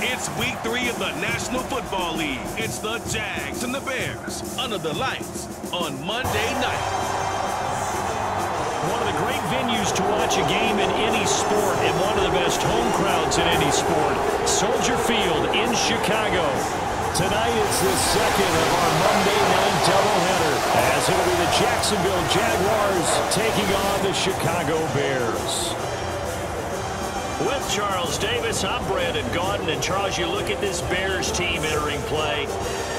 It's week 3 of the National Football League. It's the Jags and the Bears under the lights on Monday night. One of the great venues to watch a game in any sport and one of the best home crowds in any sport. Soldier Field in Chicago. Tonight it's the second of our Monday night doubleheader, as it'll be the Jacksonville Jaguars taking on the Chicago Bears. With Charles Davis, I'm Brandon Gaudin. And Charles, you look at this Bears team entering play.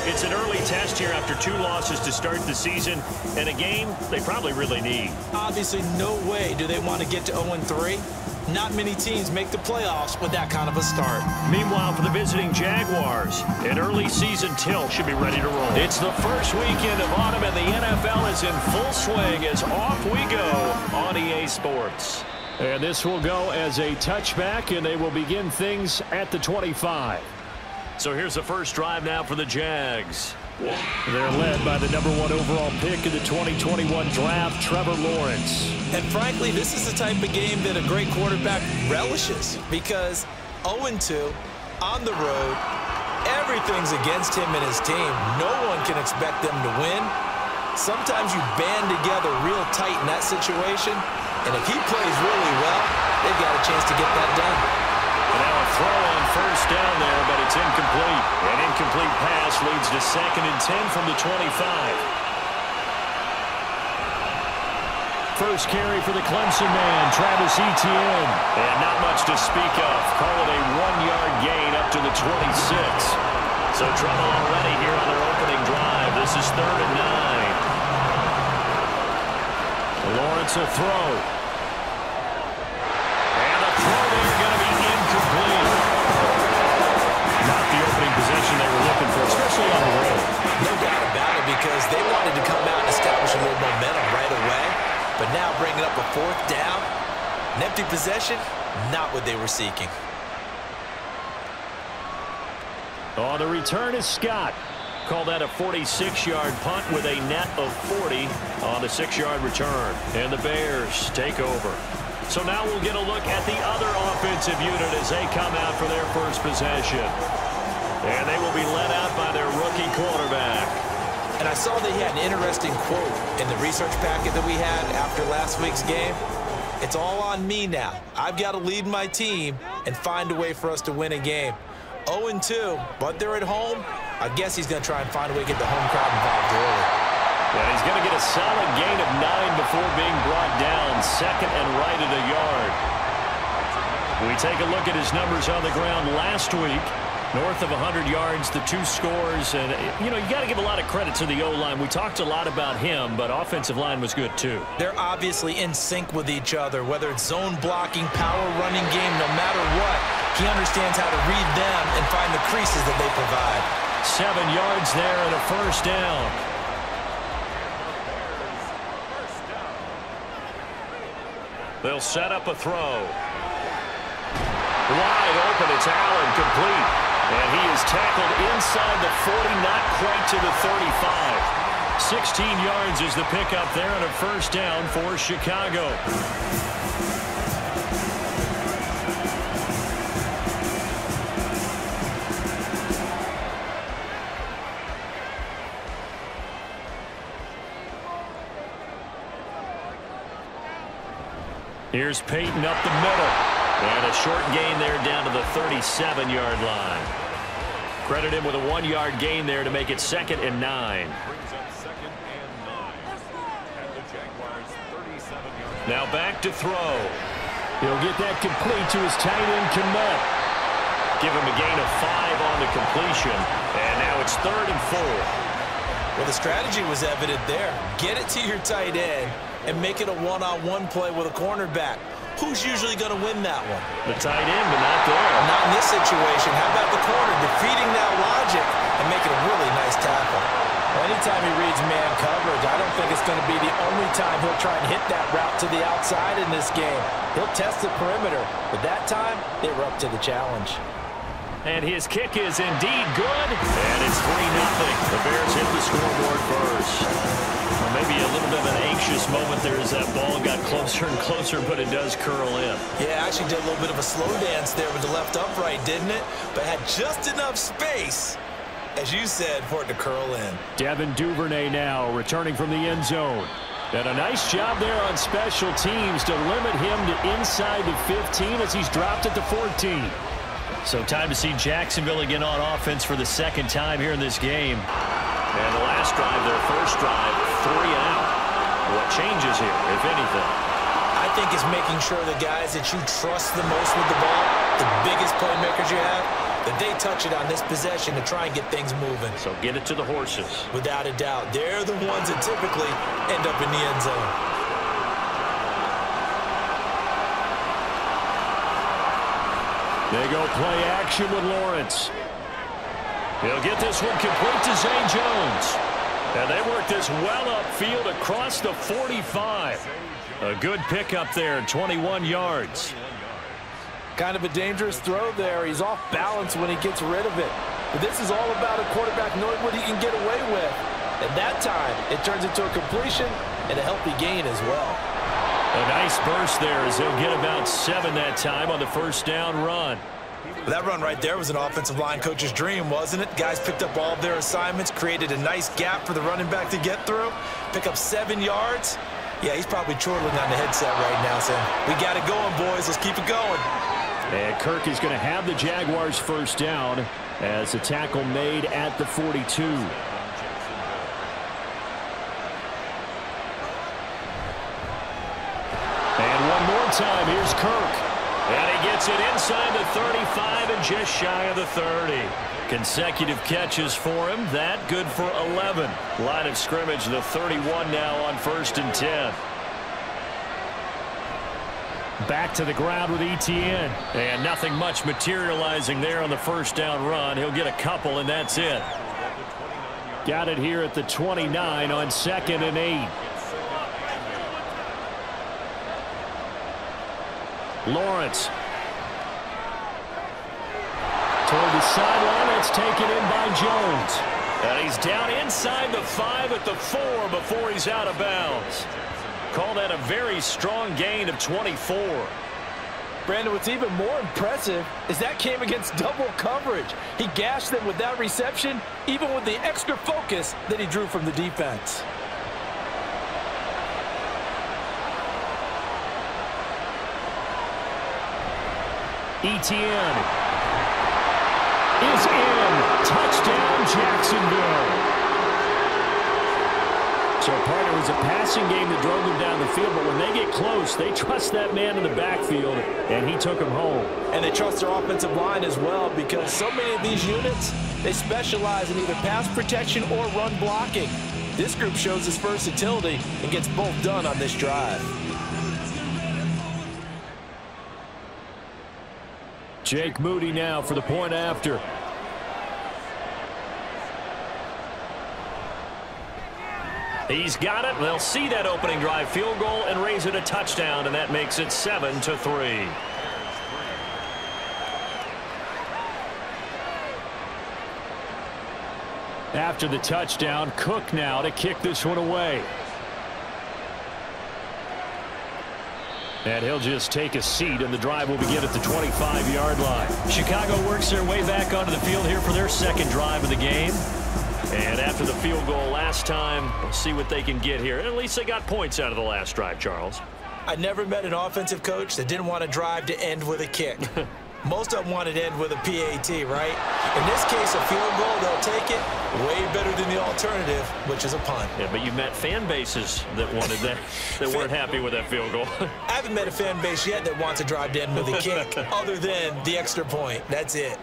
It's an early test here after 2 losses to start the season, and a game they probably really need. Obviously, no way do they want to get to 0-3. Not many teams make the playoffs with that kind of a start. Meanwhile, for the visiting Jaguars, an early season tilt should be ready to roll. It's the first weekend of autumn, and the NFL is in full swing as off we go on EA Sports. And this will go as a touchback, and they will begin things at the 25. So here's the first drive now for the Jags. They're led by the #1 overall pick in the 2021 draft, Trevor Lawrence. And frankly, this is the type of game that a great quarterback relishes, because 0-2 on the road, everything's against him and his team. No one can expect them to win. Sometimes you band together real tight in that situation, and if he plays really well, they've got a chance to get that done. And now a throw on first down there, but it's incomplete. An incomplete pass leads to 2nd and 10 from the 25. First carry for the Clemson man, Travis Etienne. And not much to speak of. Call it a 1-yard gain up to the 26. So trouble already here on their opening drive. This is 3rd and 9. Lawrence a throw. And a throw there going to be incomplete. Not the opening possession they were looking for, especially on the road. No doubt about it, because they wanted to come out and establish a little momentum right away. But now bringing up a 4th down, an empty possession, not what they were seeking. On the return is Scott. Call that a 46-yard punt with a net of 40 on the 6-yard return. And the Bears take over. So now we'll get a look at the other offensive unit as they come out for their first possession. And they will be led out by their rookie quarterback. And I saw that he had an interesting quote in the research packet that we had after last week's game. It's all on me now. I've got to lead my team and find a way for us to win a game. 0-2, but they're at home. I guess he's going to try and find a way to get the home crowd involved early. And he's going to get a solid gain of 9 before being brought down. 2nd and right at a yard. We take a look at his numbers on the ground last week. North of 100 yards, the 2 scores. And, you know, you got to give a lot of credit to the O-line. We talked a lot about him, but offensive line was good, too. They're obviously in sync with each other, whether it's zone blocking, power running game, no matter what. He understands how to read them and find the creases that they provide. 7 yards there and a first down. They'll set up a throw. Wide open, it's Allen, complete. And he is tackled inside the 40, not quite to the 35. 16 yards is the pickup there and a first down for Chicago. Here's Peyton up the middle. And a short gain there down to the 37-yard line. Credit him with a 1-yard gain there to make it 2nd and 9. Now back to throw. He'll get that complete to his tight end, Kmet. Give him a gain of 5 on the completion. And now it's 3rd and 4. Well, the strategy was evident there. Get it to your tight end and make it a one-on-one play with a cornerback. Who's usually going to win that one? The tight end, but not there. Not in this situation. How about the corner defeating that logic and making a really nice tackle? Well, anytime he reads man coverage, I don't think it's going to be the only time he'll try and hit that route to the outside in this game. He'll test the perimeter, but that time they were up to the challenge. And his kick is indeed good. And it's 3-0. The Bears hit the scoreboard first. Well, maybe a little bit of an anxious moment there as that ball got closer and closer, but it does curl in. Yeah, actually did a little bit of a slow dance there with the left upright, didn't it? But had just enough space, as you said, for it to curl in. Devin Duvernay now returning from the end zone. And a nice job there on special teams to limit him to inside the 15 as he's dropped at the 14. So time to see Jacksonville again on offense for the second time here in this game. And the last drive, their first drive, 3 and out. What changes here, if anything? I think it's making sure the guys that you trust the most with the ball, the biggest playmakers you have, that they touch it on this possession to try and get things moving. So get it to the horses. Without a doubt. They're the ones that typically end up in the end zone. They go play action with Lawrence. He'll get this one complete to Zay Jones. And they work this well upfield across the 45. A good pickup there, 21 yards. Kind of a dangerous throw there. He's off balance when he gets rid of it. But this is all about a quarterback knowing what he can get away with. At that time, it turns into a completion and a healthy gain as well. A nice burst there as they'll get about 7 that time on the first down run. That run right there was an offensive line coach's dream, wasn't it? Guys picked up all of their assignments, created a nice gap for the running back to get through, pick up 7 yards. Yeah, he's probably chortling on the headset right now saying, we got it going, boys. Let's keep it going. And Kirk is going to have the Jaguars first down as a tackle made at the 42. And one more time, here's Kirk. And he gets it inside the 35 and just shy of the 30. Consecutive catches for him. That good for 11. Line of scrimmage, the 31 now on 1st and 10. Back to the ground with Etienne. And nothing much materializing there on the first down run. He'll get a couple, and that's it. Got it here at the 29 on 2nd and 8. Lawrence. Toward the sideline, it's taken in by Jones. And he's down inside the 5 at the 4 before he's out of bounds. Call that a very strong gain of 24. Brandon, what's even more impressive is that came against double coverage. He gashed them with that reception, even with the extra focus that he drew from the defense. Etienne is in. Touchdown, Jacksonville. So, partner, it was a passing game that drove them down the field, but when they get close, they trust that man in the backfield, and he took them home. And they trust their offensive line as well, because so many of these units, they specialize in either pass protection or run blocking. This group shows its versatility and gets both done on this drive. Jake Moody now for the point after. He's got it. They'll see that opening drive field goal and raise it a touchdown, and that makes it 7-3. After the touchdown, Cook now to kick this one away. And he'll just take a seat, and the drive will begin at the 25-yard line. Chicago works their way back onto the field here for their second drive of the game. And after the field goal last time, we'll see what they can get here. At least they got points out of the last drive, Charles. I never met an offensive coach that didn't want to drive to end with a kick. Most of them wanted to end with a PAT, right? In this case, a field goal, they'll take it way better than the alternative, which is a punt. Yeah, but you met fan bases that wanted that, that weren't happy with that field goal. I haven't met a fan base yet that wants to drive to end with a kick, other than the extra point. That's it.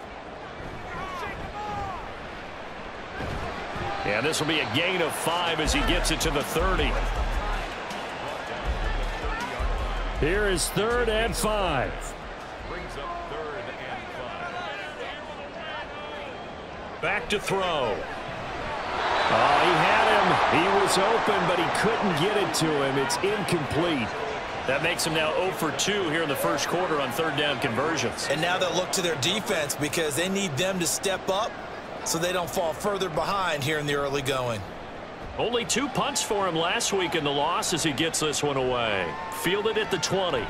Yeah, this will be a gain of 5 as he gets it to the 30. Here is 3rd and 5. Back to throw. Oh, he had him. He was open, but he couldn't get it to him. It's incomplete. That makes him now 0 for 2 here in the first quarter on 3rd down conversions. And now they'll look to their defense because they need them to step up so they don't fall further behind here in the early going. Only 2 punts for him last week in the loss as he gets this one away. Fielded at the 20.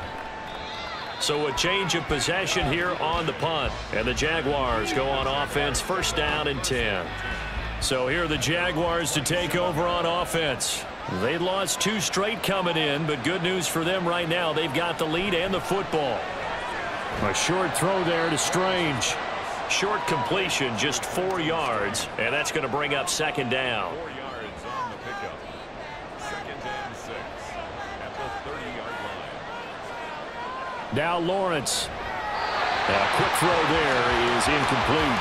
So a change of possession here on the punt. And the Jaguars go on offense, first down and 10. So here are the Jaguars to take over on offense. They lost 2 straight coming in, but good news for them right now. They've got the lead and the football. A short throw there to Strange. Short completion, just 4 yards, and that's going to bring up second down. 4 yards on the pickup. Second and 6 at the 30-yard line. Now Lawrence. A quick throw there is incomplete.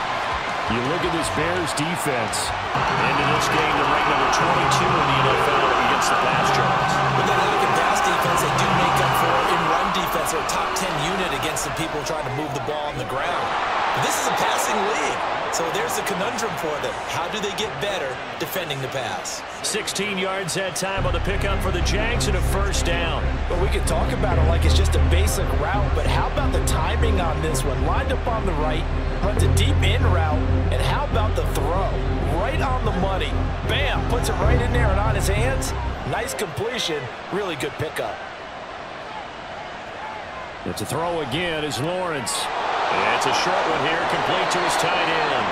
You look at this Bears defense. Into this game, they're ranked number 22 in the NFL against the pass yards. With that lack of pass defense, they do make up for it in run defense. They're a top 10 unit against the people trying to move the ball on the ground. But this is a passing league, so there's a conundrum for them. How do they get better defending the pass? 16 yards that time on the pickup for the Jags and a first down. But we can talk about it like it's just a basic route, but how about the timing on this one? Lined up on the right, runs a deep in route, and how about the throw? Right on the money. Bam, puts it right in there and on his hands. Nice completion, really good pickup. It's a throw again is Lawrence. It's a short one here, complete to his tight end.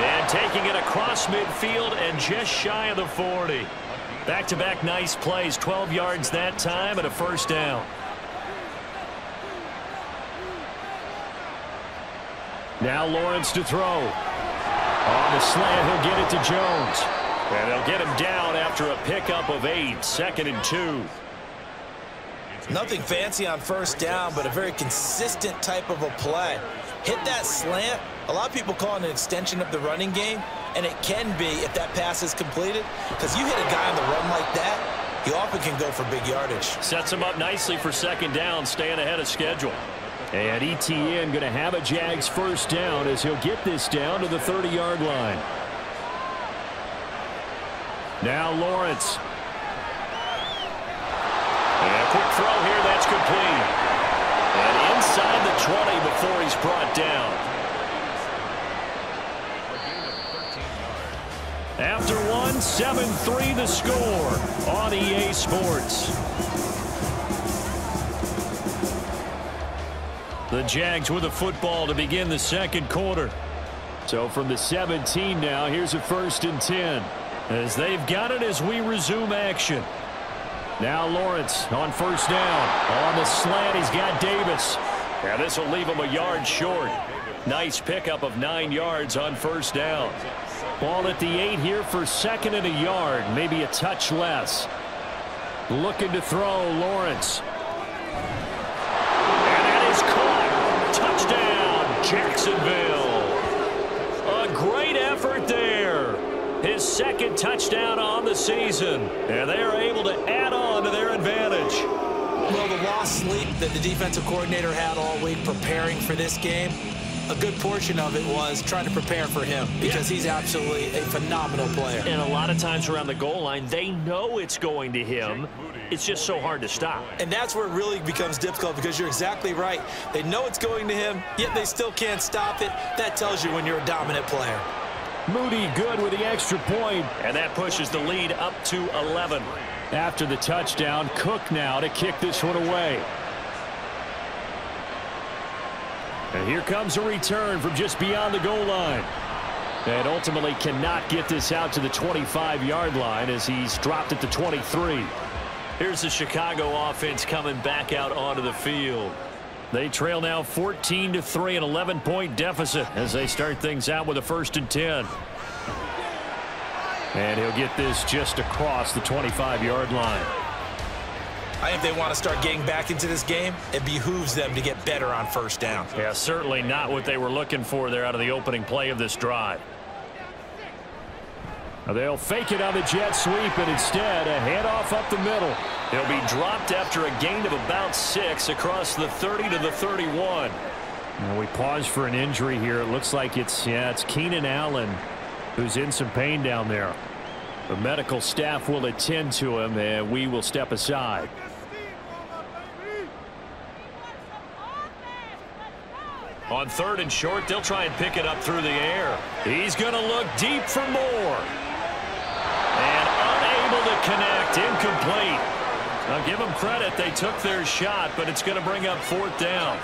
And taking it across midfield and just shy of the 40. Back-to-back nice plays, 12 yards that time and a first down. Now Lawrence to throw. On the slant, he'll get it to Jones. And they'll get him down after a pickup of 8, 2nd and 2. Nothing fancy on first down, but a very consistent type of a play. Hit that slant. A lot of people call it an extension of the running game, and it can be if that pass is completed, because you hit a guy on the run like that, he often can go for big yardage. Sets him up nicely for second down, staying ahead of schedule. And ETN going to have a Jags first down as he'll get this down to the 30-yard line. Now Lawrence. And a quick throw here, that's complete. And inside the 20 before he's brought down. After one, 7-3 the score on EA Sports. The Jags with a football to begin the second quarter. So from the 17 now, here's a 1st and 10. As they've got it as we resume action. Now Lawrence on first down. On the slant, he's got Davis. Now this will leave him a yard short. Nice pickup of 9 yards on first down. Ball at the 8 here for 2nd and a yard. Maybe a touch less. Looking to throw, Lawrence. And that is caught. Touchdown, Jacksonville. A great effort there. His 2nd touchdown on the season. And they are able to add on to their advantage. Well, the lost sleep that the defensive coordinator had all week preparing for this game, a good portion of it was trying to prepare for him because he's absolutely a phenomenal player. And a lot of times around the goal line, they know it's going to him. It's just so hard to stop. And that's where it really becomes difficult because you're exactly right. They know it's going to him, yet they still can't stop it. That tells you when you're a dominant player. Moody good with the extra point, and that pushes the lead up to 11. After the touchdown, Cook now to kick this one away. And here comes a return from just beyond the goal line. And ultimately cannot get this out to the 25-yard line as he's dropped at the 23. Here's the Chicago offense coming back out onto the field. They trail now 14-3, an 11-point deficit as they start things out with a 1st and 10. And he'll get this just across the 25-yard line. I think they want to start getting back into this game. It behooves them to get better on first down. Yeah, certainly not what they were looking for there out of the opening play of this drive. Now they'll fake it on the jet sweep, and instead a handoff up the middle. They'll be dropped after a gain of about 6 across the 30 to the 31. Now we pause for an injury here. It looks like it's Keenan Allen who's in some pain down there. The medical staff will attend to him, and we will step aside. On 3rd and short, they'll try and pick it up through the air. He's going to look deep for more. And Unable to connect. Incomplete. Now give them credit. They took their shot, but it's going to bring up 4th down.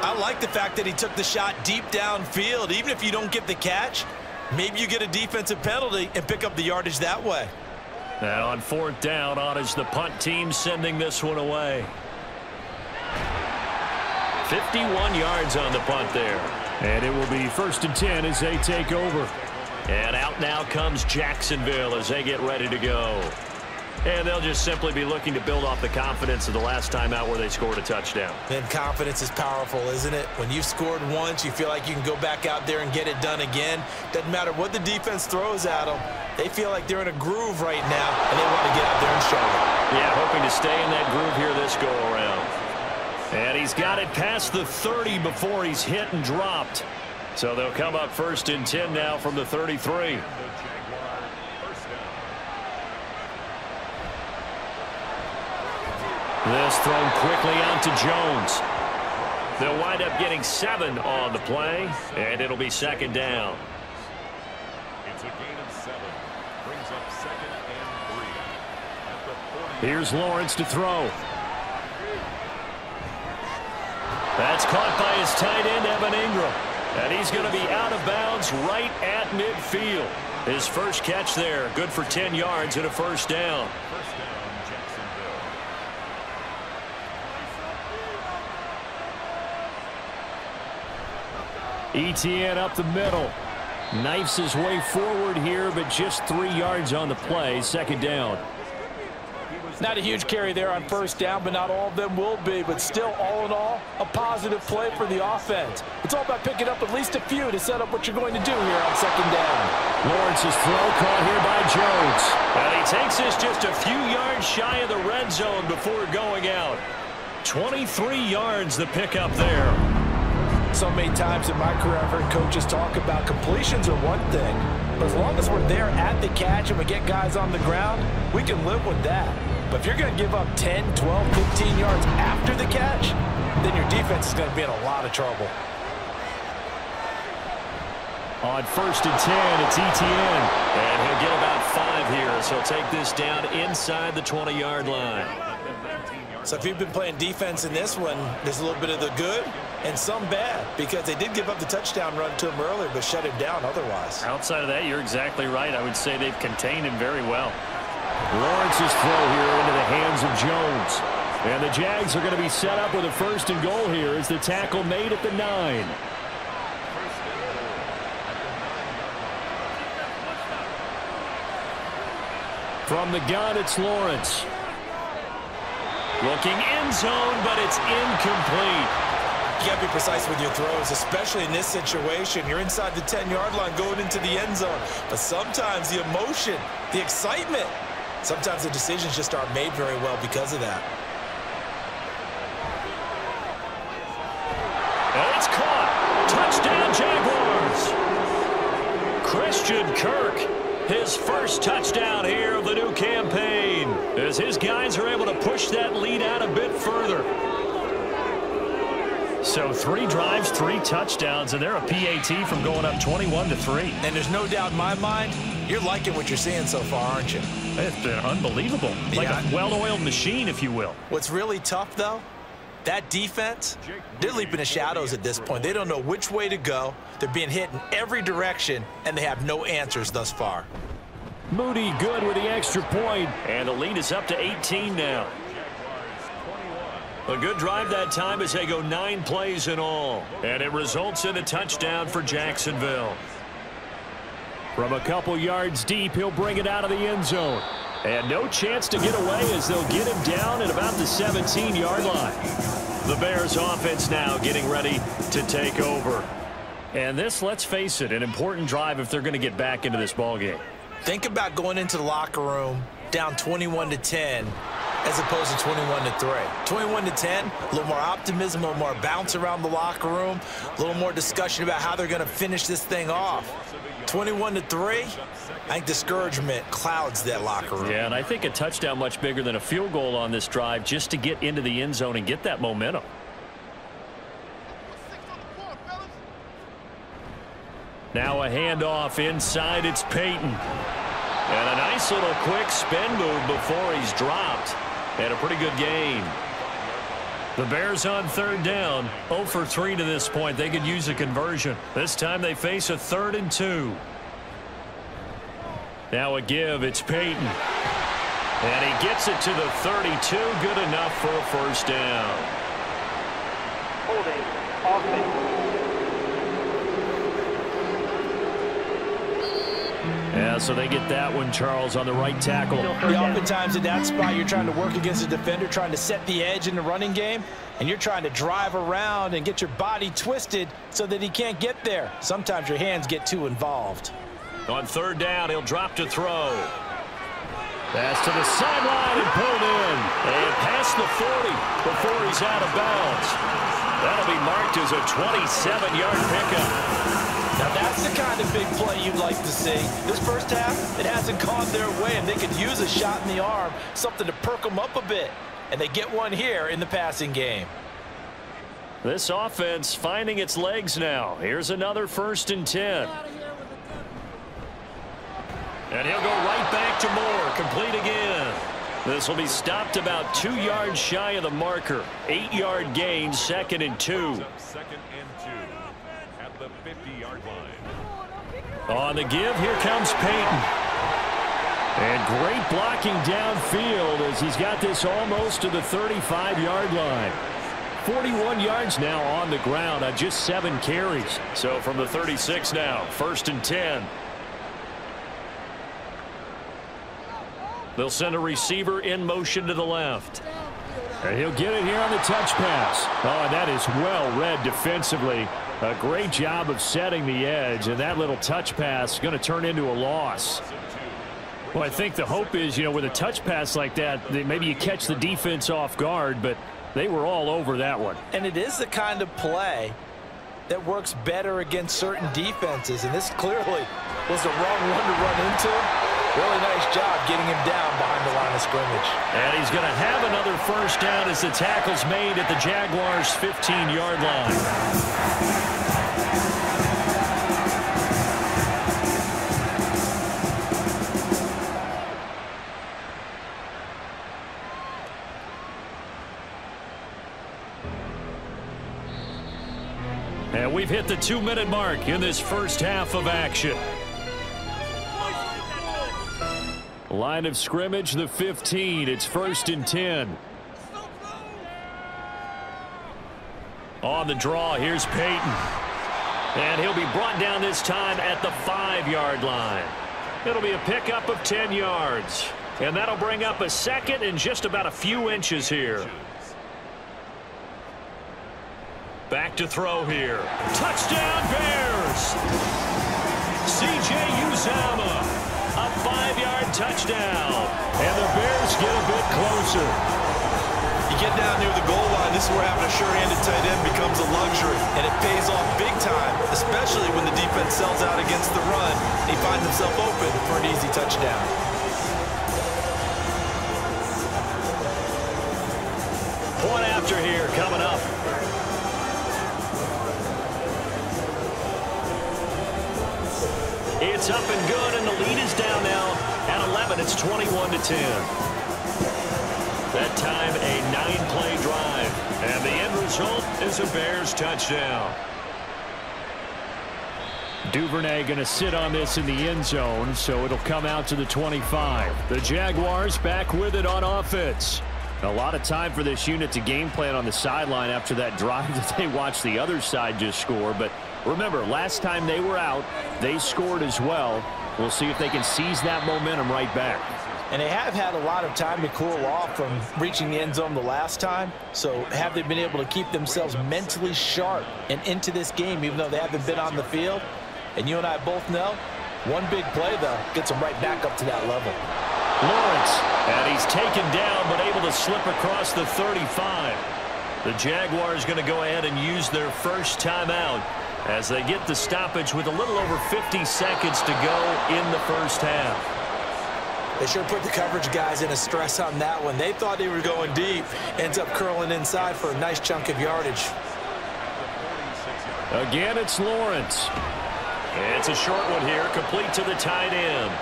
I like the fact that he took the shot deep downfield. Even if you don't get the catch, maybe you get a defensive penalty and pick up the yardage that way. And on 4th down, on is the punt team sending this one away. 51 yards on the punt there. And it will be 1st and 10 as they take over. And out now comes Jacksonville as they get ready to go. And they'll just simply be looking to build off the confidence of the last time out where they scored a touchdown. And confidence is powerful, isn't it? When you've scored once, you feel like you can go back out there and get it done again. Doesn't matter what the defense throws at them. They feel like they're in a groove right now, and they want to get out there and show it. Yeah, hoping to stay in that groove here this go-around. And he's got it past the 30 before he's hit and dropped. So they'll come up 1st and 10 now from the 33. This thrown quickly out to Jones. They'll wind up getting 7 on the play, and it'll be 2nd down. It's a gain of 7. Brings up 2nd and 3. At the 40. Here's Lawrence to throw. That's caught by his tight end, Evan Ingram. And he's going to be out of bounds right at midfield. His first catch there, good for 10 yards and a 1st down. Etienne up the middle. Knifes his way forward here, but just 3 yards on the play. 2nd down. Not a huge carry there on 1st down, but not all of them will be. But still, all in all, a positive play for the offense. It's all about picking up at least a few to set up what you're going to do here on 2nd down. Lawrence's throw caught here by Jones. And he takes this just a few yards shy of the red zone before going out. 23 yards the pickup there. So many times in my career I've heard coaches talk about completions are one thing, but as long as we're there at the catch and we get guys on the ground, we can live with that. But if you're going to give up 10, 12, 15 yards after the catch, then your defense is going to be in a lot of trouble. On 1st and 10, it's Etienne. And he'll get about 5 here, so he'll take this down inside the 20-yard line. So if you've been playing defense in this one, there's a little bit of the good and some bad, because they did give up the touchdown run to him earlier, but shut him down otherwise. Outside of that, you're exactly right. I would say they've contained him very well. Lawrence's throw here into the hands of Jones. And the Jags are going to be set up with a 1st and goal here as the tackle made at the 9. From the gun, it's Lawrence. Looking end zone, but it's incomplete. You got to be precise with your throws, especially in this situation. You're inside the 10-yard line going into the end zone. But sometimes the emotion, the excitement, sometimes the decisions just aren't made very well because of that. And it's caught. Touchdown, Jaguars. Christian Kirk, his first touchdown here of the new campaign, as his guys are able to push that lead out a bit further. So 3 drives, 3 touchdowns, and they're a PAT from going up 21-3. And there's no doubt in my mind, you're liking what you're seeing so far, aren't you? It's been unbelievable. Like a well-oiled machine, if you will. What's really tough, though, that defense, they're leaping the shadows at this point. They don't know which way to go. They're being hit in every direction, and they have no answers thus far. Moody good with the extra point, and the lead is up to 18 now. A good drive that time as they go 9 plays in all, and it results in a touchdown for Jacksonville. From a couple yards deep, he'll bring it out of the end zone. And no chance to get away as they'll get him down at about the 17-yard line. The Bears offense now getting ready to take over. And this, let's face it, an important drive if they're going to get back into this ballgame. Think about going into the locker room down 21-10 as opposed to 21-3. 21-10, a little more optimism, a little more bounce around the locker room, a little more discussion about how they're going to finish this thing off. 21-3, I think discouragement clouds that locker room. Yeah, and I think a touchdown much bigger than a field goal on this drive just to get into the end zone and get that momentum. Now a handoff inside, it's Peyton. And a nice little quick spin move before he's dropped. And a pretty good gain. The Bears on third down, 0 for 3 to this point. They could use a conversion. This time they face a 3rd and 2. Now a give. It's Peyton. And he gets it to the 32. Good enough for a first down. Holding. Offense. Yeah, so they get that one, Charles, on the right tackle. Oftentimes in that spot, you're trying to work against a defender, trying to set the edge in the running game, and you're trying to drive around and get your body twisted so that he can't get there. Sometimes your hands get too involved. On third down, he'll drop to throw. Pass to the sideline and pulled in. And past the 40 before he's out of bounds. That'll be marked as a 27-yard pickup. Now that's the kind of big play you'd like to see. This first half, it hasn't gone their way, and they could use a shot in the arm, something to perk them up a bit. And they get one here in the passing game. This offense finding its legs now. Here's another 1st and 10. And he'll go right back to Moore. Complete again. This will be stopped about 2 yards shy of the marker. 8-yard gain, 2nd and 2. 2nd and 2 at the 50-yard line. On the give, here comes Peyton. And great blocking downfield as he's got this almost to the 35-yard line. 41 yards now on the ground on just 7 carries. So from the 36 now, 1st and 10. They'll send a receiver in motion to the left. And he'll get it here on the touch pass. Oh, and that is well read defensively. A great job of setting the edge, and that little touch pass is going to turn into a loss. Well, I think the hope is, with a touch pass like that, maybe you catch the defense off guard, but they were all over that one. And it is the kind of play that works better against certain defenses, and this clearly was the wrong one to run into. Really nice job getting him down behind the line of scrimmage. And he's going to have another first down as the tackle's made at the Jaguars' 15-yard line. And we've hit the 2-minute mark in this first half of action. Line of scrimmage, the 15. It's 1st and 10. On the draw, here's Peyton. And he'll be brought down this time at the 5-yard line. It'll be a pickup of 10 yards. And that'll bring up a 2nd and just about a few inches here. Back to throw here. Touchdown, Bears! C.J. Uzomah. A 5-yard touchdown. And the Bears get a bit closer. You get down near the goal line, this is where having a sure-handed tight end becomes a luxury. And it pays off big time, especially when the defense sells out against the run. And he finds himself open for an easy touchdown. Point after here coming up. It's up and good, and the lead is down now at 11. It's 21-10. That time, a 9-play drive. And the end result is a Bears touchdown. Duvernay going to sit on this in the end zone, so it'll come out to the 25. The Jaguars back with it on offense. A lot of time for this unit to game plan on the sideline after that drive that they watched the other side just score. But remember, last time they were out, they scored as well. We'll see if they can seize that momentum right back. And they have had a lot of time to cool off from reaching the end zone the last time. So have they been able to keep themselves mentally sharp and into this game, even though they haven't been on the field? And you and I both know, one big play, though, gets them right back up to that level. Lawrence, and he's taken down but able to slip across the 35. The Jaguars going to go ahead and use their first timeout as they get the stoppage with a little over 50 seconds to go in the first half. They sure put the coverage guys in a stress on that one. They thought they were going deep. Ends up curling inside for a nice chunk of yardage. Again, it's Lawrence. It's a short one here, complete to the tight end.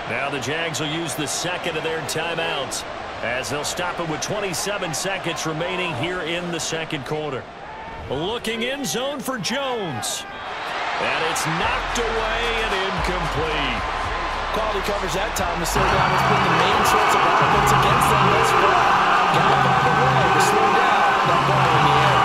Now the Jags will use the second of their timeouts as they'll stop it with 27 seconds remaining here in the second quarter. Looking in zone for Jones. And it's knocked away and incomplete. Quality coverage that time to slow down has been the main source of offense against them thus far. Got to find a way to slow down that ball in the air.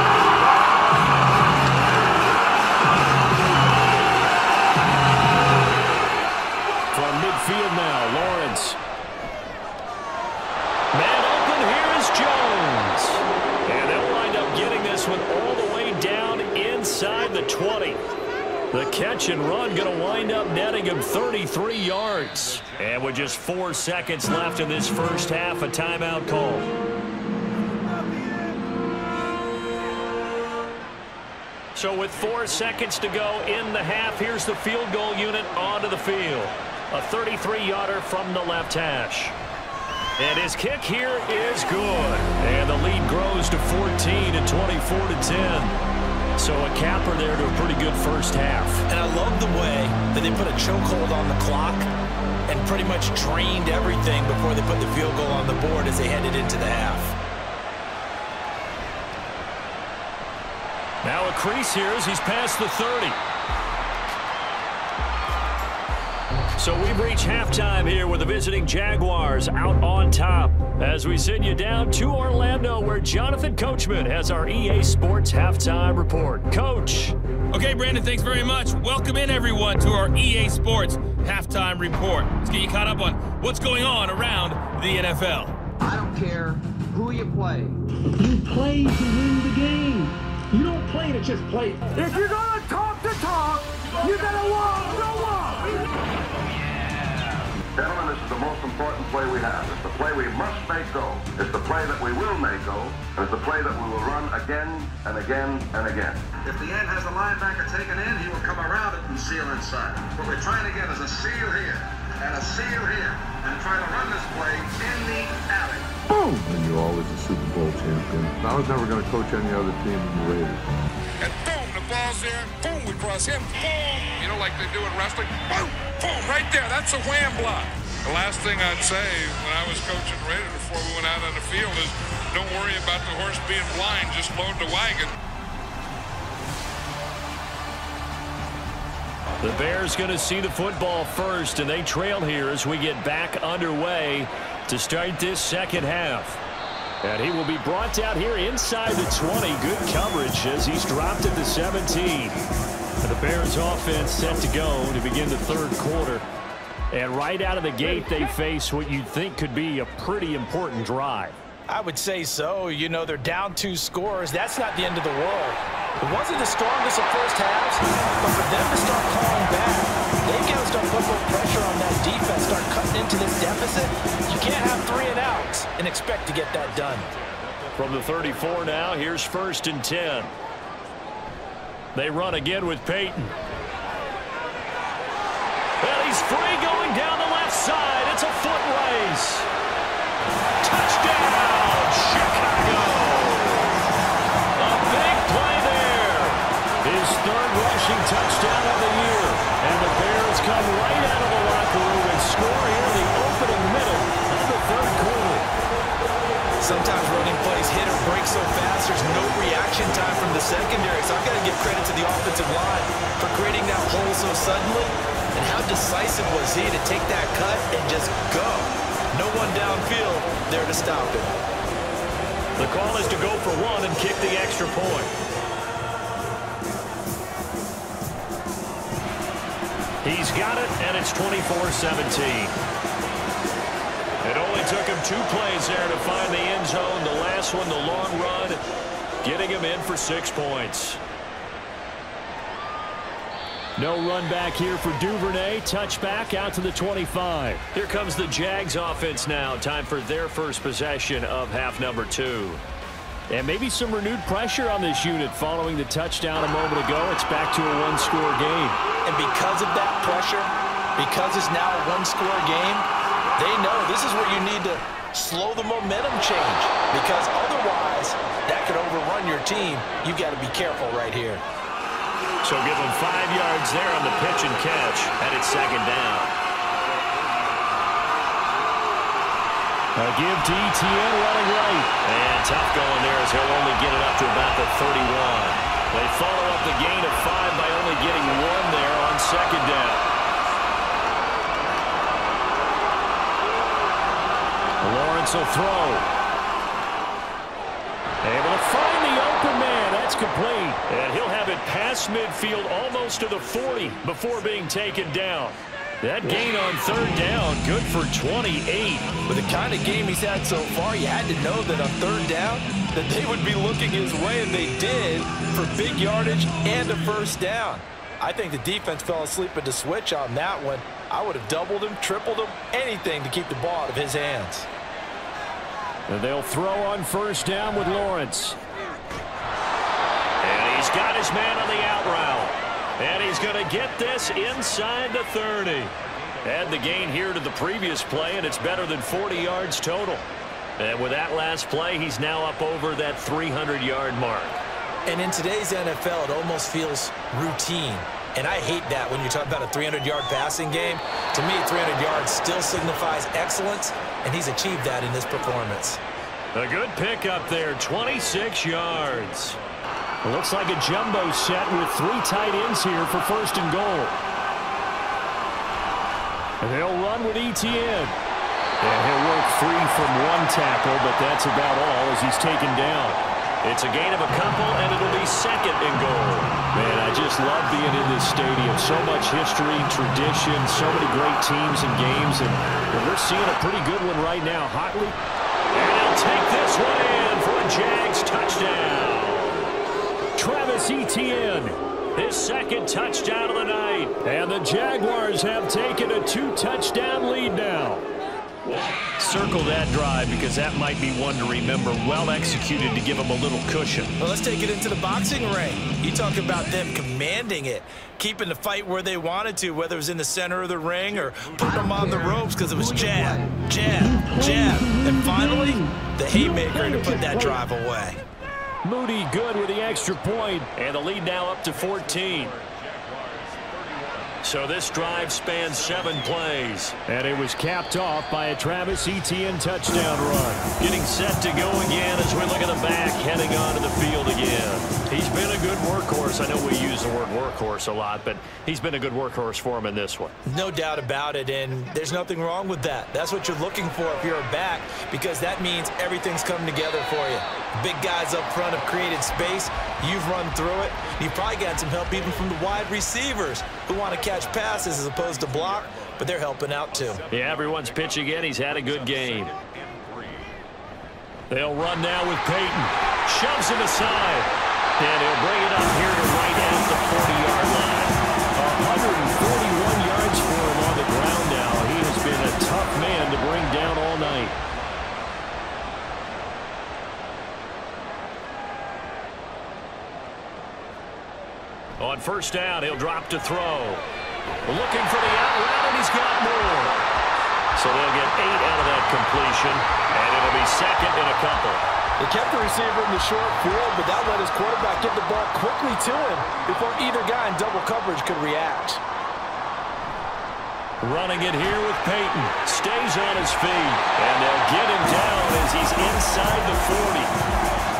From midfield now, Lawrence. Man open, here is Jones. And they'll wind up getting this one all the way down inside the 20. The catch and run going to wind up netting him 33 yards. And with just 4 seconds left in this first half, a timeout call. So with 4 seconds to go in the half, here's the field goal unit onto the field. A 33-yarder from the left hash. And his kick here is good. And the lead grows to 14 and 24-10. So a capper there to a pretty good first half. And I love the way that they put a chokehold on the clock and pretty much drained everything before they put the field goal on the board as they headed into the half. Now a crease here as he's past the 30. So we've reached halftime here with the visiting Jaguars out on top as we send you down to Orlando where Jonathan Coachman has our EA Sports Halftime Report. Coach. Okay, Brandon, thanks very much. Welcome in, everyone, to our EA Sports Halftime Report. Let's get you caught up on what's going on around the NFL. I don't care who you play. You play to win the game. You don't play to just play. If you're going to talk the talk, you got to walk the walk. Gentlemen, this is the most important play we have. It's the play we must make go. It's the play that we will make go. And it's the play that we will run again and again and again. If the end has the linebacker taken in, he will come around it and seal inside. What we're trying to get is a seal here and a seal here and try to run this play in the alley. Boom! And you're always a Super Bowl champion. I was never going to coach any other team than the Raiders. And boom, the ball's there. Boom, we cross him. Boom! You know, like they do in wrestling. Boom! Boom! Right there. That's a wham block. The last thing I'd say when I was coaching Raiders before we went out on the field is don't worry about the horse being blind. Just load the wagon. The Bears going to see the football first, and they trail here as we get back underway to start this second half. And he will be brought down here inside the 20. Good coverage as he's dropped at the 17. And the Bears offense set to go to begin the third quarter. And right out of the gate, they face what you'd think could be a pretty important drive. I would say so. You know, they're down 2 scores. That's not the end of the world. It wasn't the strongest of first halves, but for them to start calling back, they've got to start putting more pressure on that defense, start cutting into this deficit. You can't have 3 and outs and expect to get that done. From the 34 now, here's 1st and 10. They run again with Peyton. And he's free going down the left side. It's a foot race. Touchdown, Chicago. A big play there. His 3rd rushing touchdown of the year. And the Bears come right out of the locker room and score here in the opening minute of the 3rd quarter. Sometimes running plays hit or break so fast, there's no reaction time from the secondary. So I've got to give credit to the offensive line for creating that hole so suddenly. And how decisive was he to take that cut and just go? No one downfield there to stop him. The call is to go for 1 and kick the extra point. He's got it, and it's 24-17. It only took him 2 plays there to find the end zone. The last one, the long run, getting him in for 6 points. No run back here for Duvernay. Touchback out to the 25. Here comes the Jags offense now. Time for their first possession of half number 2. And maybe some renewed pressure on this unit following the touchdown a moment ago. It's back to a 1-score game. And because of that pressure, because it's now a 1-score game, they know this is where you need to slow the momentum change. Because otherwise, that could overrun your team. You've got to be careful right here. So give them 5 yards there on the pitch and catch, and it's 2nd down. A give to ETN running right. And tough going there as he'll only get it up to about the 31. They follow up the gain of 5 by only getting 1 there on second down. Lawrence will throw. Able to find the open man. That's complete. And he'll have it past midfield almost to the 40 before being taken down. That gain on third down, good for 28. With the kind of game he's had so far, you had to know that on third down that they would be looking his way, and they did, for big yardage and a first down. I think the defense fell asleep at the switch on that one. I would have doubled him, tripled him, anything to keep the ball out of his hands. And they'll throw on first down with Lawrence. And he's got his man on the out route. And he's going to get this inside the 30. Add the gain here to the previous play, and it's better than 40 yards total. And with that last play, he's now up over that 300-yard mark. And in today's NFL, it almost feels routine. And I hate that when you're talking about a 300-yard passing game. To me, 300 yards still signifies excellence, and he's achieved that in this performance. A good pickup there, 26 yards. It looks like a jumbo set with 3 tight ends here for first and goal. And they'll run with ETN. And he'll work free from 1 tackle, but that's about all as he's taken down. It's a gain of a couple, and it'll be second and goal. Man, I just love being in this stadium. So much history, tradition, so many great teams and games, and we're seeing a pretty good one right now. Hotly. And he'll take this one in for a Jags touchdown. Travis Etienne, his second touchdown of the night. And the Jaguars have taken a 2-touchdown lead now. Circle that drive because that might be one to remember. Well executed to give them a little cushion. Well, let's take it into the boxing ring. You talk about them commanding it, keeping the fight where they wanted to, whether it was in the center of the ring or putting them on the ropes because it was jab, jab, jab. And finally, the haymaker to put that drive away. Moody good with the extra point. And the lead now up to 14. So this drive spans 7 plays. And it was capped off by a Travis Etienne touchdown run. Getting set to go again as we look at the back, heading onto the field again. He's been a good workhorse. I know we use the word workhorse a lot, but he's been a good workhorse for him in this one. No doubt about it, and there's nothing wrong with that. That's what you're looking for if you're a back, because that means everything's come together for you. Big guys up front have created space. You've run through it. You've probably got some help even from the wide receivers who want to catch passes as opposed to block, but they're helping out too. Yeah, everyone's pitching in. He's had a good game. They'll run now with Peyton. Shoves him aside. And he'll bring it up here to right at the 40-yard line. 141 yards for him on the ground now. He has been a tough man to bring down all night. On first down, he'll drop to throw. Looking for the out route, and he's got more. So they'll get 8 out of that completion, and it'll be second and a couple. They kept the receiver in the short field, but that let his quarterback get the ball quickly to him before either guy in double coverage could react. Running it here with Peyton. Stays on his feet, and they'll get him down as he's inside the 40.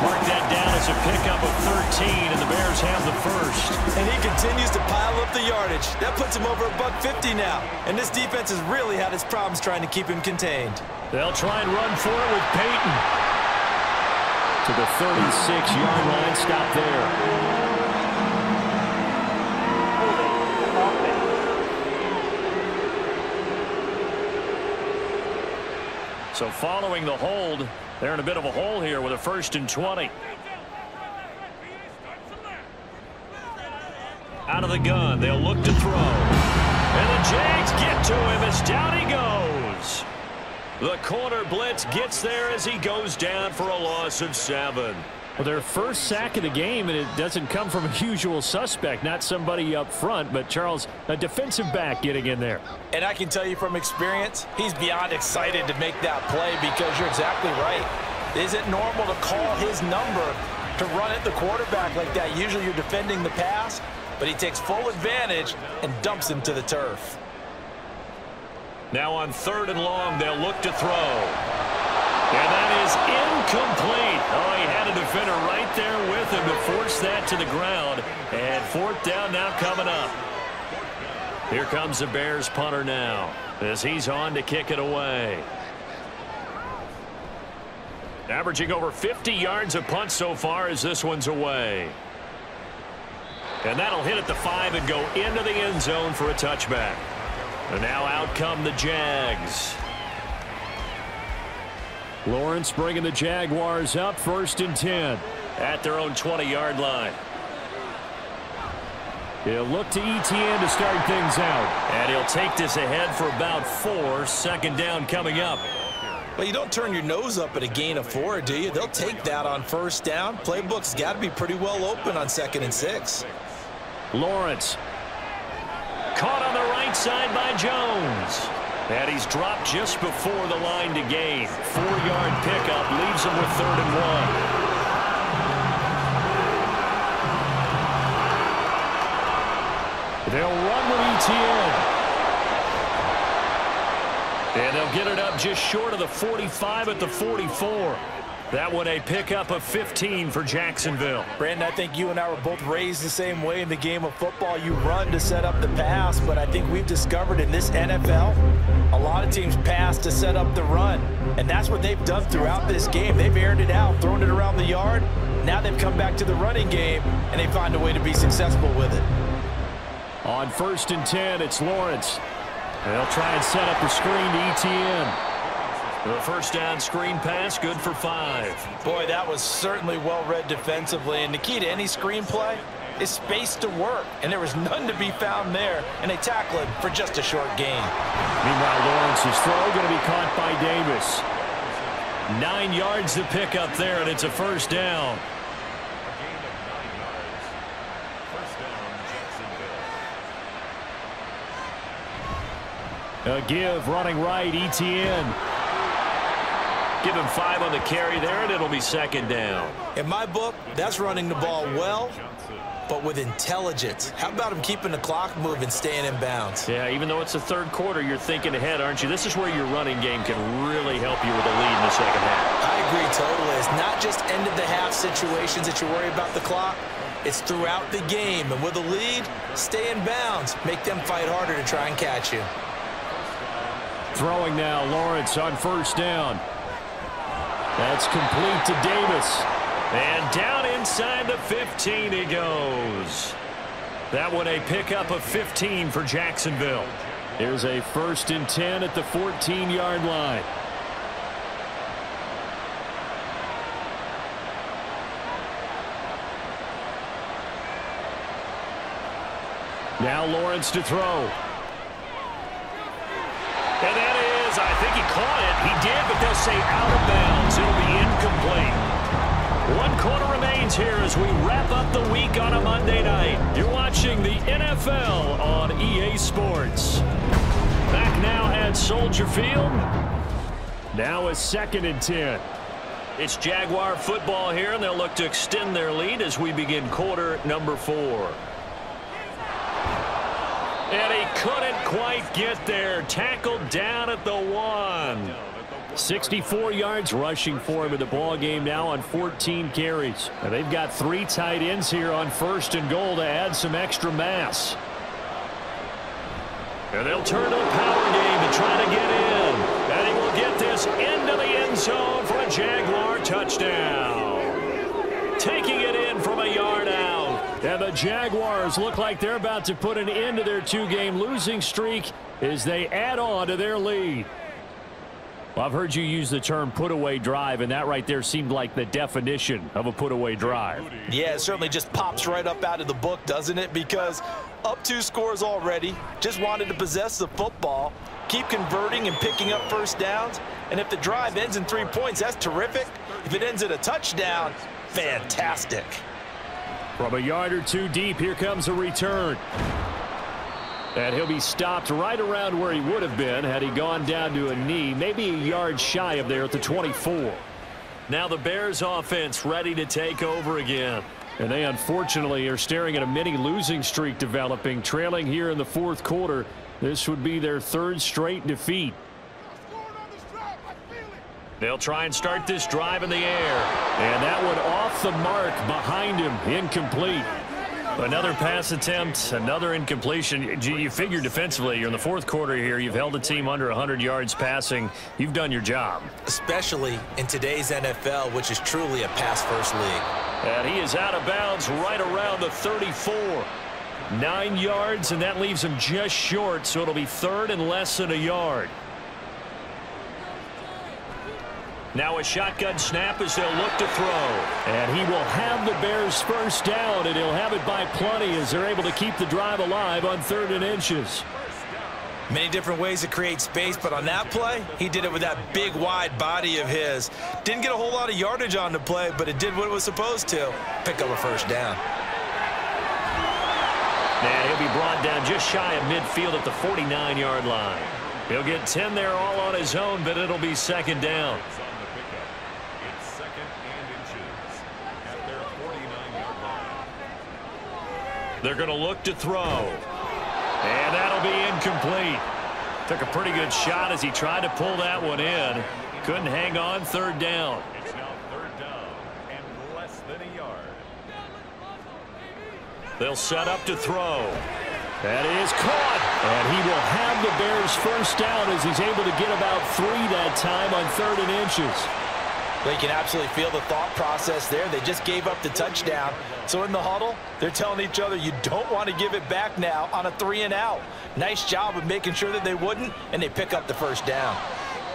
Mark that down as a pickup of 13, and the Bears have the first. And he continues to pile up the yardage. That puts him over $150 now. And this defense has really had its problems trying to keep him contained. They'll try and run for it with Peyton. To the 36-yard line, stop there. So following the hold, they're in a bit of a hole here with a 1st and 20. Out of the gun, they'll look to throw. And the Jags get to him as down he goes. The corner blitz gets there as he goes down for a loss of 7. Well, their first sack of the game, and it doesn't come from a usual suspect, not somebody up front, but Charles, a defensive back getting in there. And I can tell you from experience, he's beyond excited to make that play because you're exactly right. Is it normal to call his number to run at the quarterback like that? Usually you're defending the pass, but he takes full advantage and dumps him to the turf. Now on 3rd and long, they'll look to throw. And that is incomplete. Oh, he had a defender right there with him to force that to the ground. And fourth down now coming up. Here comes the Bears punter now as he's on to kick it away. Averaging over 50 yards a punt so far as this one's away. And that'll hit at the 5 and go into the end zone for a touchback. And now out come the Jags. Lawrence bringing the Jaguars up, 1st and 10 at their own 20-yard line. He'll look to ETN to start things out. And he'll take this ahead for about 4. 2nd down coming up. Well, you don't turn your nose up at a gain of 4, do you? They'll take that on 1st down. Playbook's got to be pretty well open on 2nd and 6. Lawrence. Caught on the right side by Jones. And he's dropped just before the line to gain. 4-yard pickup leaves him with 3rd and 1. They'll run with ETN. And they'll get it up just short of the 45 at the 44. That one a pickup of 15 for Jacksonville. Brandon, I think you and I were both raised the same way in the game of football. You run to set up the pass, but I think we've discovered in this NFL, a lot of teams pass to set up the run. And that's what they've done throughout this game. They've aired it out, thrown it around the yard. Now they've come back to the running game, and they find a way to be successful with it. On 1st and 10, it's Lawrence. They'll try and set up the screen to ETN. The 1st down screen pass, good for 5. Boy, that was certainly well-read defensively. And the key to any screen play is space to work. And there was none to be found there. And they tackle him for just a short gain. Meanwhile, Lawrence's throw going to be caught by Davis. 9 yards to pick up there, and it's a 1st down. A give, running right, ETN. Give him 5 on the carry there, and it'll be 2nd down. In my book, that's running the ball well, but with intelligence. How about him keeping the clock moving, staying in bounds? Yeah, even though it's the 3rd quarter, you're thinking ahead, aren't you? This is where your running game can really help you with a lead in the 2nd half. I agree totally. It's not just end-of-the-half situations that you worry about the clock. It's throughout the game. And with a lead, stay in bounds. Make them fight harder to try and catch you. Throwing now, Lawrence on 1st down. That's complete to Davis. And down inside the 15 he goes. That one a pickup of 15 for Jacksonville. Here's a 1st and 10 at the 14-yard line. Now Lawrence to throw. And that is, I think he caught it. He did, but they'll say out of bounds. It'll be incomplete. 1 quarter remains here as we wrap up the week on a Monday night. You're watching the NFL on EA Sports. Back now at Soldier Field. Now a 2nd and 10. It's Jaguar football here, and they'll look to extend their lead as we begin quarter number 4. And he couldn't quite get there. Tackled down at the 1. 64 yards rushing for him in the ball game now on 14 carries. And they've got 3 tight ends here on 1st and goal to add some extra mass. And they'll turn to the power game to try to get in. And he will get this into the end zone for a Jaguar touchdown. Taking it in from a yard out. And the Jaguars look like they're about to put an end to their 2-game losing streak as they add on to their lead. Well, I've heard you use the term put-away drive, and that right there seemed like the definition of a put-away drive. Yeah, it certainly just pops right up out of the book, doesn't it? Because up 2 scores already, just wanted to possess the football, keep converting and picking up 1st downs. And if the drive ends in 3 points, that's terrific. If it ends in a touchdown, fantastic. From a yard or 2 deep, here comes a return. And he'll be stopped right around where he would have been had he gone down to a knee, maybe a yard shy of there at the 24. Now the Bears offense ready to take over again. And they unfortunately are staring at a mini losing streak developing, trailing here in the 4th quarter. This would be their 3rd straight defeat. They'll try and start this drive in the air. And that one off the mark behind him. Incomplete. Another pass attempt, another incompletion. You figure defensively, you're in the fourth quarter here. You've held the team under 100 yards passing. You've done your job. Especially in today's NFL, which is truly a pass-first league. And he is out of bounds right around the 34. 9 yards, and that leaves him just short, so it'll be third and less than a yard. Now a shotgun snap as they'll look to throw. And he will have the Bears first down, and he'll have it by plenty as they're able to keep the drive alive on 3rd and inches. Many different ways to create space, but on that play, he did it with that big, wide body of his. Didn't get a whole lot of yardage on the play, but it did what it was supposed to. Pick up a first down. And he'll be brought down just shy of midfield at the 49-yard line. He'll get 10 there all on his own, but it'll be second down. They're going to look to throw. And that'll be incomplete. Took a pretty good shot as he tried to pull that one in. Couldn't hang on. 3rd down. It's now 3rd down and less than a yard. They'll set up to throw. That is caught. And he will have the Bears first down as he's able to get about 3 that time on 3rd and inches. They can absolutely feel the thought process there. They just gave up the touchdown. So in the huddle, they're telling each other, you don't want to give it back now on a 3 and out. Nice job of making sure that they wouldn't, and they pick up the first down.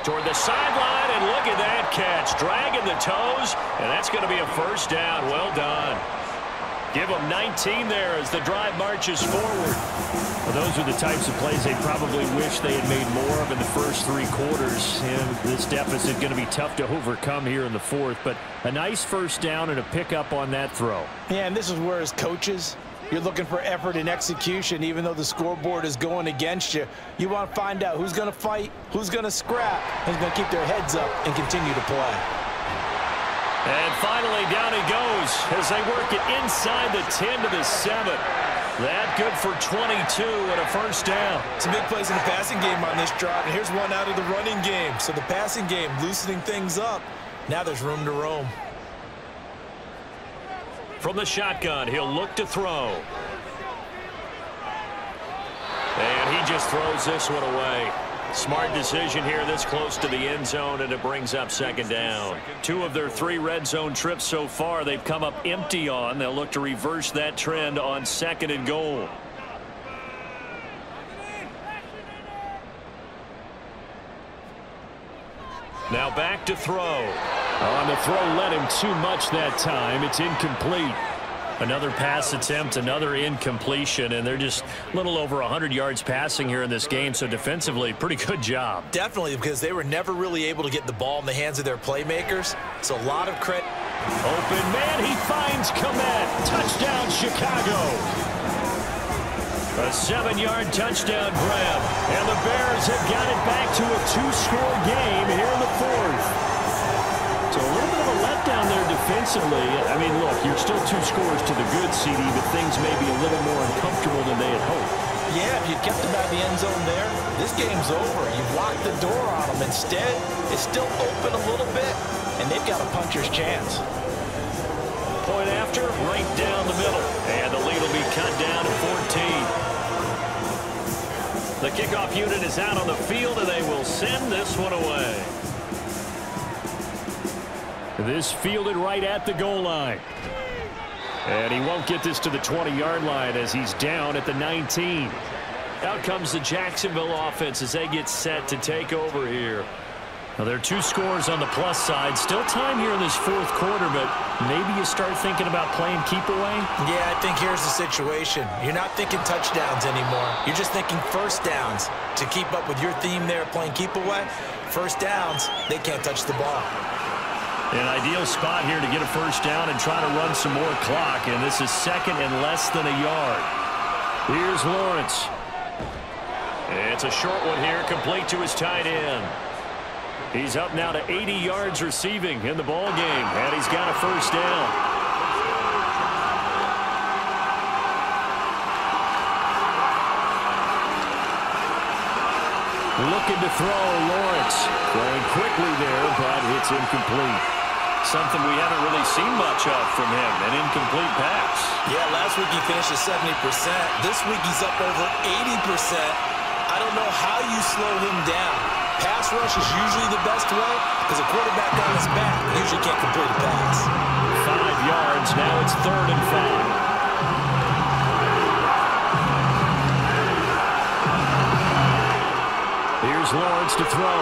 Toward the sideline, and look at that catch. Dragging the toes, and that's going to be a first down. Well done. Give them 19 there as the drive marches forward. Well, those are the types of plays they probably wish they had made more of in the first 3 quarters. And this deficit going to be tough to overcome here in the 4th. But a nice first down and a pickup on that throw. Yeah, and this is where as coaches, you're looking for effort and execution. Even though the scoreboard is going against you, you want to find out who's going to fight, who's going to scrap, who's going to keep their heads up and continue to play. And finally, down he goes as they work it inside the 10 to the 7. That good for 22 and a first down. Some big plays in the passing game on this drive, and here's one out of the running game. So the passing game loosening things up. Now there's room to roam. From the shotgun, he'll look to throw. And he just throws this one away. Smart decision here this close to the end zone, and it brings up second down. 2 of their 3 red zone trips so far they've come up empty on. They'll look to reverse that trend on 2nd and goal. Now back to throw. On the throw, led him too much that time. It's incomplete. Another pass attempt, another incompletion, and they're just a little over 100 yards passing here in this game, so defensively, pretty good job. Definitely, because they were never really able to get the ball in the hands of their playmakers, so a lot of credit. Open man, he finds Komet. Touchdown, Chicago. A 7-yard touchdown grab, and the Bears have got it back to a 2-score game here in the 4th. So a little bit of a letdown there defensively. I mean, look, you're still 2 scores to the good, CD, but things may be a little more uncomfortable than they had hoped. Yeah, if you kept them out of the end zone there, this game's over. You've locked the door on them. Instead, it's still open a little bit, and they've got a puncher's chance. Point after, right down the middle. And the lead will be cut down to 14. The kickoff unit is out on the field, and they will send this one away. This fielded right at the goal line. And he won't get this to the 20-yard line as he's down at the 19. Out comes the Jacksonville offense as they get set to take over here. Now, there are 2 scores on the plus side. Still time here in this 4th quarter, but maybe you start thinking about playing keep away? Yeah, I think here's the situation. You're not thinking touchdowns anymore. You're just thinking first downs. To keep up with your theme there, playing keep away, first downs, they can't touch the ball. An ideal spot here to get a first down and try to run some more clock, and this is 2nd and less than a yard. Here's Lawrence. It's a short one here, complete to his tight end. He's up now to 80 yards receiving in the ball game, and he's got a first down. Looking to throw, Lawrence. Throwing quickly there, but it's incomplete. Something we haven't really seen much of from him, an incomplete pass. Yeah, last week he finished at 70%. This week he's up over 80%. I don't know how you slow him down. Pass rush is usually the best way because a quarterback on his back usually can't complete a pass. 5 yards. Now it's 3rd and 5. Here's Lawrence to throw.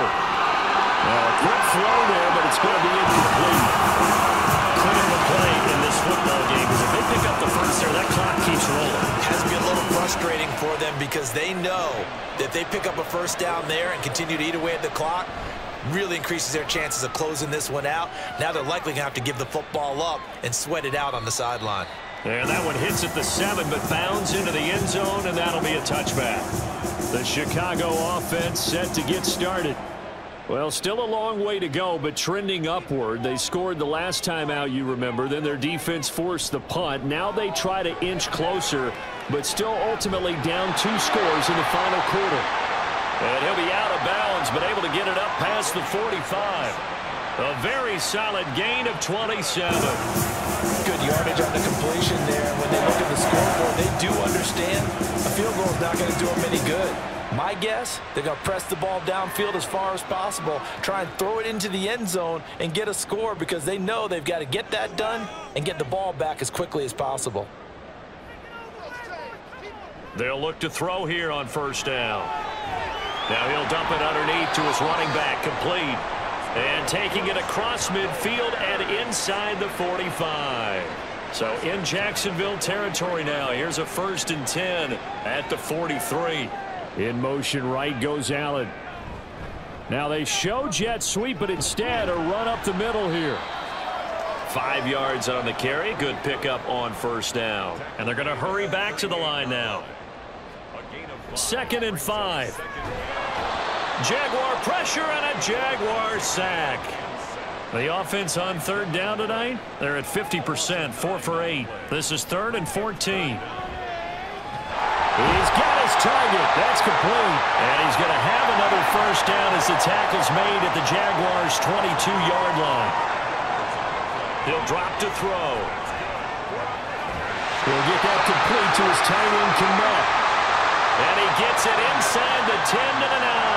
Well, a quick throw there, but it's going to be incomplete. Critical play in this football game because if they pick up the first there, that clock keeps rolling. It has to be a little frustrating for them because they know that they pick up a first down there and continue to eat away at the clock, really increases their chances of closing this one out. Now they're likely going to have to give the football up and sweat it out on the sideline. And that one hits at the 7, but bounds into the end zone, and that'll be a touchback. The Chicago offense set to get started. Well, still a long way to go, but trending upward. They scored the last time out, you remember. Then their defense forced the punt. Now they try to inch closer, but still ultimately down 2 scores in the final quarter. And he'll be out of bounds, but able to get it up past the 45. A very solid gain of 27. Good yardage on the completion there. When they look at the scoreboard, they do understand a field goal is not going to do them any good. My guess, they're going to press the ball downfield as far as possible, try and throw it into the end zone and get a score because they know they've got to get that done and get the ball back as quickly as possible. They'll look to throw here on 1st down. Now he'll dump it underneath to his running back, complete. And taking it across midfield and inside the 45. So in Jacksonville territory now. Here's a 1st and 10 at the 43. In motion right goes Allen. Now they show jet sweep, but instead a run up the middle here. 5 yards on the carry. Good pickup on 1st down. And they're going to hurry back to the line now. 2nd and 5. Jaguar pressure and a Jaguar sack. The offense on 3rd down tonight, they're at 50%, 4 for 8. This is 3rd and 14. He's got his target. That's complete. And he's going to have another 1st down as the tackle's made at the Jaguars' 22-yard line. He'll drop to throw. He'll get that complete to his tight end, Komet. And he gets it inside the 10 to the 9.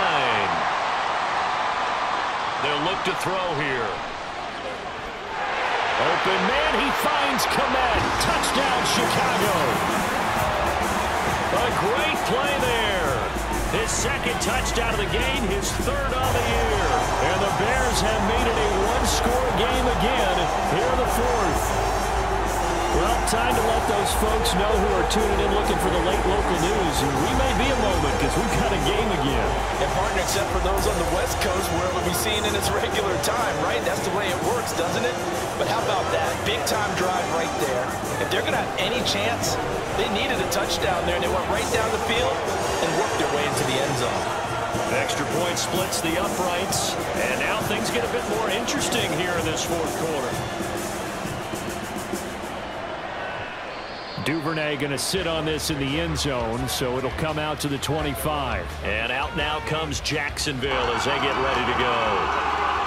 They'll look to throw here. Open man, he finds Komet. Touchdown, Chicago. A great play there. His 2nd touchdown of the game, his 3rd on the year. And the Bears have made it a 1-score game again here in the 4th. Well, time to let those folks know who are tuning in looking for the late local news. And we may be a moment because we've got a game again. And partner, except for those on the West Coast where it'll be seen in its regular time, right? That's the way it works, doesn't it? But how about that? Big time drive right there. If they're going to have any chance, they needed a touchdown there, and they went right down the field and worked their way into the end zone. Extra point splits the uprights, and now things get a bit more interesting here in this 4th quarter. Duvernay going to sit on this in the end zone, so it'll come out to the 25. And out now comes Jacksonville as they get ready to go.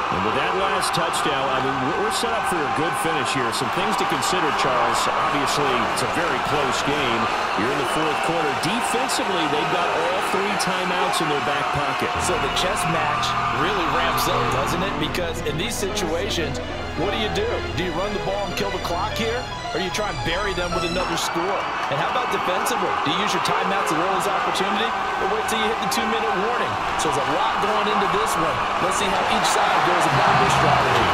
And with that last touchdown, I mean, we're set up for a good finish here. Some things to consider, Charles. Obviously, it's a very close game. You're in the 4th quarter. Defensively, they've got all 3 timeouts in their back pocket. So the chess match really ramps up, doesn't it? Because in these situations, what do? Do you run the ball and kill the clock here? Or do you try and bury them with another score? And how about defensively? Do you use your timeouts at earliest opportunity? Or wait till you hit the 2-minute warning? So there's a lot going into this one. Let's see how each side goes about their strategy.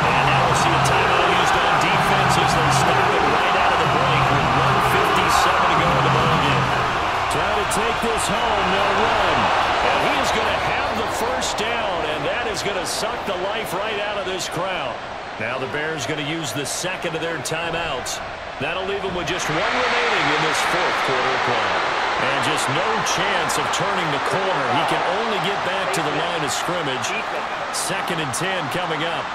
And now we'll see a timeout used on defense as they stop it right out of the break with 1:57 to go in the ballgame. Trying to take this home, they'll run. And he is going to have the 1st down, and that is going to suck the life right out of this crowd. Now the Bears going to use the 2nd of their timeouts. That'll leave them with just 1 remaining in this 4th quarter play. And just no chance of turning the corner. He can only get back to the line of scrimmage. 2nd and 10 coming up.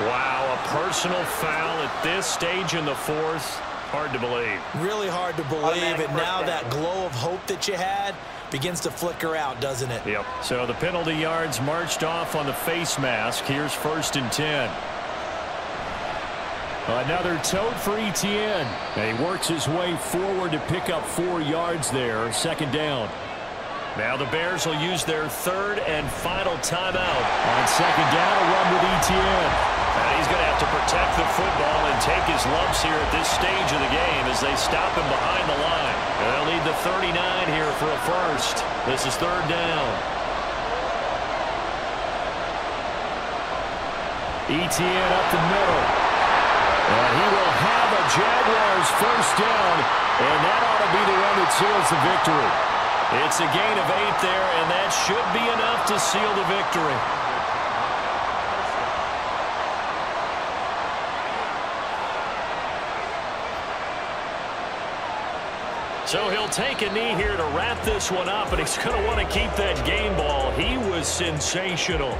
Wow, a personal foul at this stage in the 4th. Hard to believe. Really hard to believe, and now that glow of hope that you had begins to flicker out, doesn't it? Yep. So the penalty yards marched off on the face mask. Here's 1st and 10. Another tote for Etienne. And he works his way forward to pick up 4 yards there. 2nd down. Now the Bears will use their 3rd and final timeout. On 2nd down, a run with Etienne. And he's going to have to protect the football and take his lumps here at this stage of the game as they stop him behind the line. And they'll need the 39 here for a first. This is 3rd down. Etienne up the middle. And he will have a Jaguars 1st down. And that ought to be the one that seals the victory. It's a gain of 8 there, and that should be enough to seal the victory. So he'll take a knee here to wrap this one up, and he's going to want to keep that game ball. He was sensational.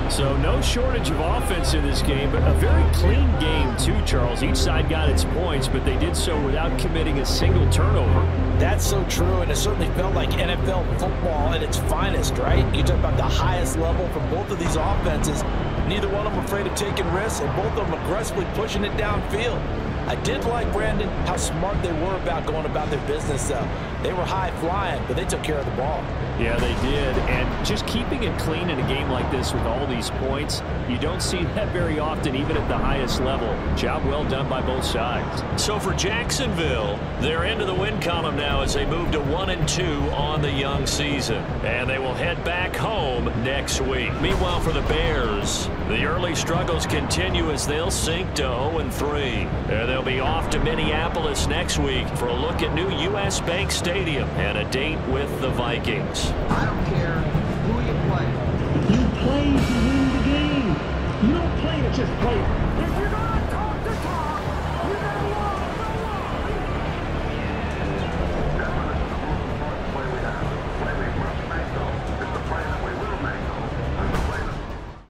So no shortage of offense in this game, but a very clean game too, Charles. Each side got its points, but they did so without committing a single turnover. That's so true, and it certainly felt like NFL football at its finest, right? You talk about the highest level from both of these offenses. Neither one of them afraid of taking risks, and both of them aggressively pushing it downfield. I did like, Brandon, how smart they were about going about their business, though. They were high-flying, but they took care of the ball. Yeah, they did. And just keeping it clean in a game like this with all these points, you don't see that very often, even at the highest level. Job well done by both sides. So for Jacksonville, they're into the win column now as they move to 1-2 on the young season. And they will head back home next week. Meanwhile, for the Bears, the early struggles continue as they'll sink to 0-3. And they'll be off to Minneapolis next week for a look at new U.S. Bank Stadium and a date with the Vikings. I don't care who you play. You play to win the game. You don't play to just play.